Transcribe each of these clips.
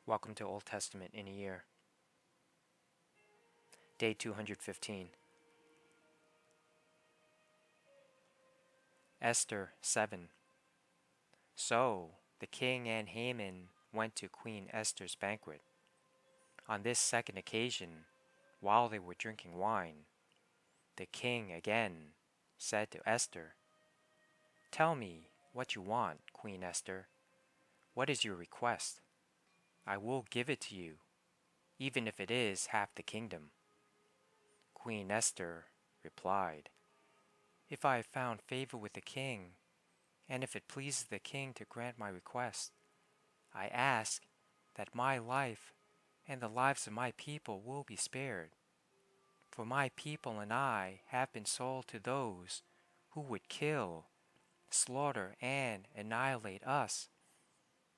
Welcome to Old Testament in a Year. Day 215. Esther 7. So the king and Haman went to Queen Esther's banquet. On this second occasion, while they were drinking wine, the king again said to Esther, "Tell me what you want, Queen Esther. What is your request? I will give it to you, even if it is half the kingdom." Queen Esther replied, "If I have found favor with the king, and if it pleases the king to grant my request, I ask that my life and the lives of my people will be spared. For my people and I have been sold to those who would kill, slaughter, and annihilate us.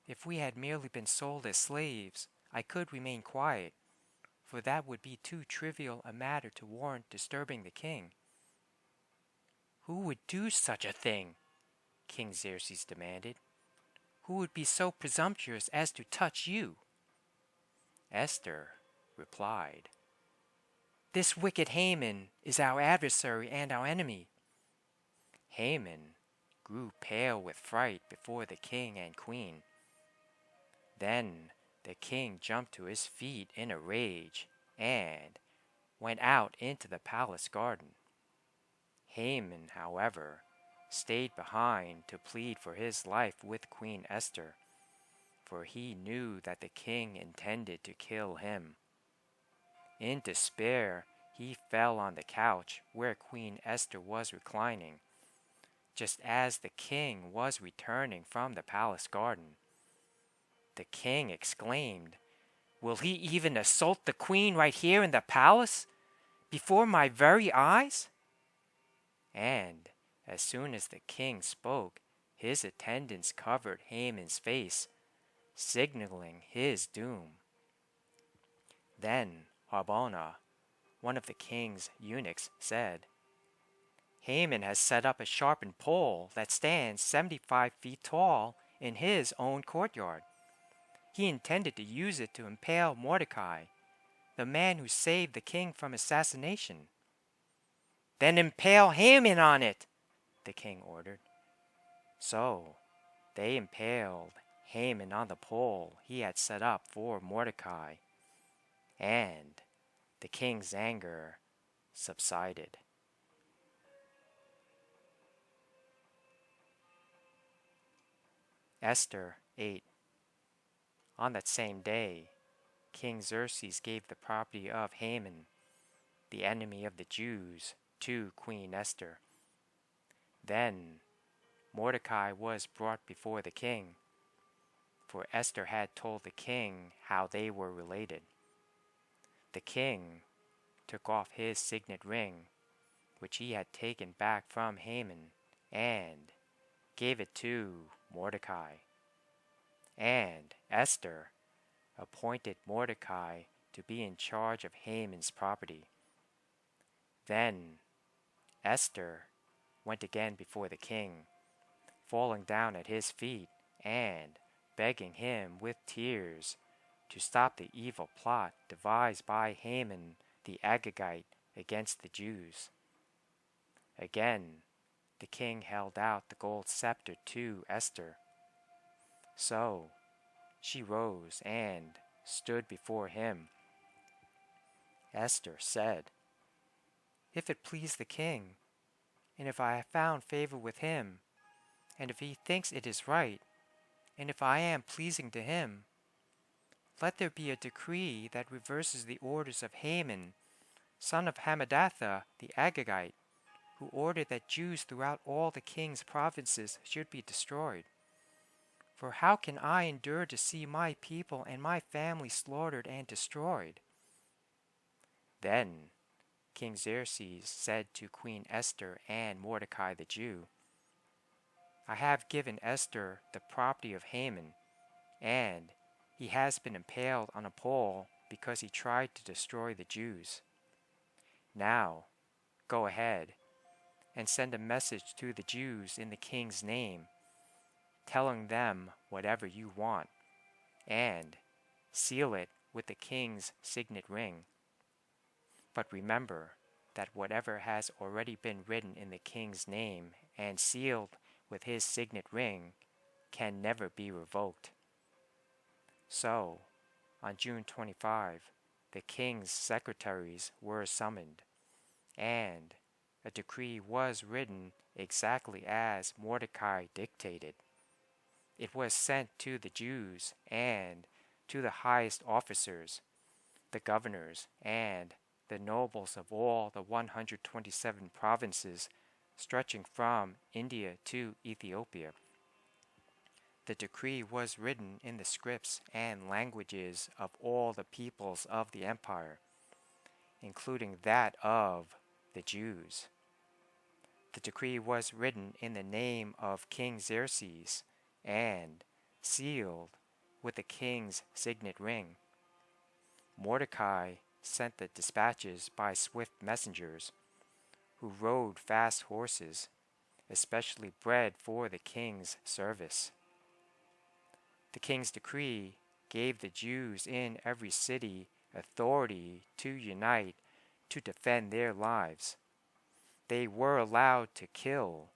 If we had merely been sold as slaves, I could remain quiet, for that would be too trivial a matter to warrant disturbing the king." "Who would do such a thing?" King Xerxes demanded. "Who would be so presumptuous as to touch you?" Esther replied, "This wicked Haman is our adversary and our enemy." Haman grew pale with fright before the king and queen. Then the king jumped to his feet in a rage and went out into the palace garden. Haman, however, stayed behind to plead for his life with Queen Esther, for he knew that the king intended to kill him. In despair, he fell on the couch where Queen Esther was reclining, just as the king was returning from the palace garden. The king exclaimed, "Will he even assault the queen right here in the palace, before my very eyes?" And as soon as the king spoke, his attendants covered Haman's face, signaling his doom. Then Harbona, one of the king's eunuchs, said, "Haman has set up a sharpened pole that stands 75 feet tall in his own courtyard. He intended to use it to impale Mordecai, the man who saved the king from assassination." "Then impale Haman on it," the king ordered. So they impaled Haman on the pole he had set up for Mordecai, and the king's anger subsided. Esther 8. On that same day, King Xerxes gave the property of Haman, the enemy of the Jews, to Queen Esther. Then Mordecai was brought before the king, for Esther had told the king how they were related. The king took off his signet ring, which he had taken back from Haman, and gave it to Mordecai. And Esther appointed Mordecai to be in charge of Haman's property. Then Esther went again before the king, falling down at his feet and begging him with tears to stop the evil plot devised by Haman the Agagite against the Jews. Again the king held out the gold scepter to Esther. So she rose and stood before him. Esther said, "If it please the king, and if I have found favor with him, and if he thinks it is right, and if I am pleasing to him, let there be a decree that reverses the orders of Haman, son of Hammedatha the Agagite, who ordered that Jews throughout all the king's provinces should be destroyed. For how can I endure to see my people and my family slaughtered and destroyed?" Then King Xerxes said to Queen Esther and Mordecai the Jew, "I have given Esther the property of Haman, and he has been impaled on a pole because he tried to destroy the Jews. Now go ahead and send a message to the Jews in the king's name, telling them whatever you want, and seal it with the king's signet ring. But remember that whatever has already been written in the king's name and sealed with his signet ring can never be revoked. So, on June 25, the king's secretaries were summoned, and a decree was written exactly as Mordecai dictated. It was sent to the Jews and to the highest officers, the governors, and the nobles of all the 127 provinces stretching from India to Ethiopia. The decree was written in the scripts and languages of all the peoples of the empire, including that of the Jews. The decree was written in the name of King Xerxes and sealed with the king's signet ring. Mordecai sent the dispatches by swift messengers, who rode fast horses, especially bred for the king's service. The king's decree gave the Jews in every city authority to unite to defend their lives. They were allowed to kill,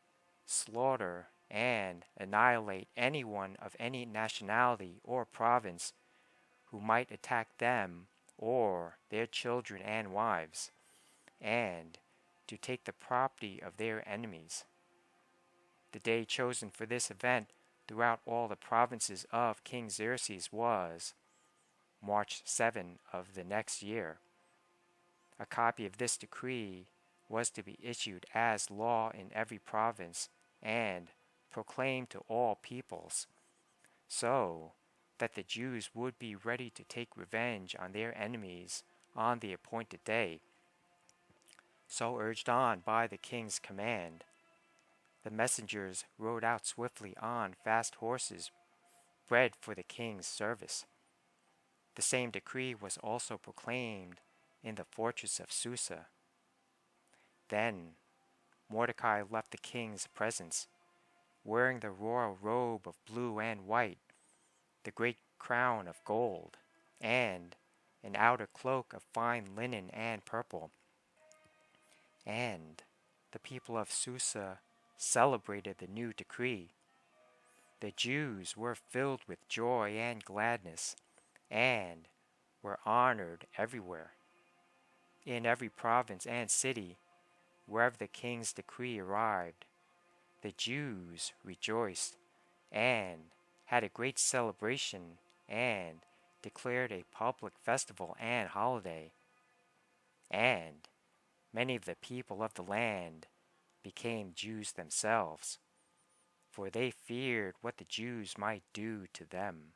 slaughter, and annihilate anyone of any nationality or province who might attack them or their children and wives, and to take the property of their enemies. The day chosen for this event throughout all the provinces of King Xerxes was March 7 of the next year. A copy of this decree was to be issued as law in every province and proclaimed to all peoples, so that the Jews would be ready to take revenge on their enemies on the appointed day. So urged on by the king's command, the messengers rode out swiftly on fast horses bred for the king's service. The same decree was also proclaimed in the fortress of Susa. Then Mordecai left the king's presence, wearing the royal robe of blue and white, the great crown of gold, and an outer cloak of fine linen and purple. And the people of Susa celebrated the new decree. The Jews were filled with joy and gladness, and were honored everywhere. In every province and city, wherever the king's decree arrived, the Jews rejoiced and had a great celebration and declared a public festival and holiday. And many of the people of the land became Jews themselves, for they feared what the Jews might do to them.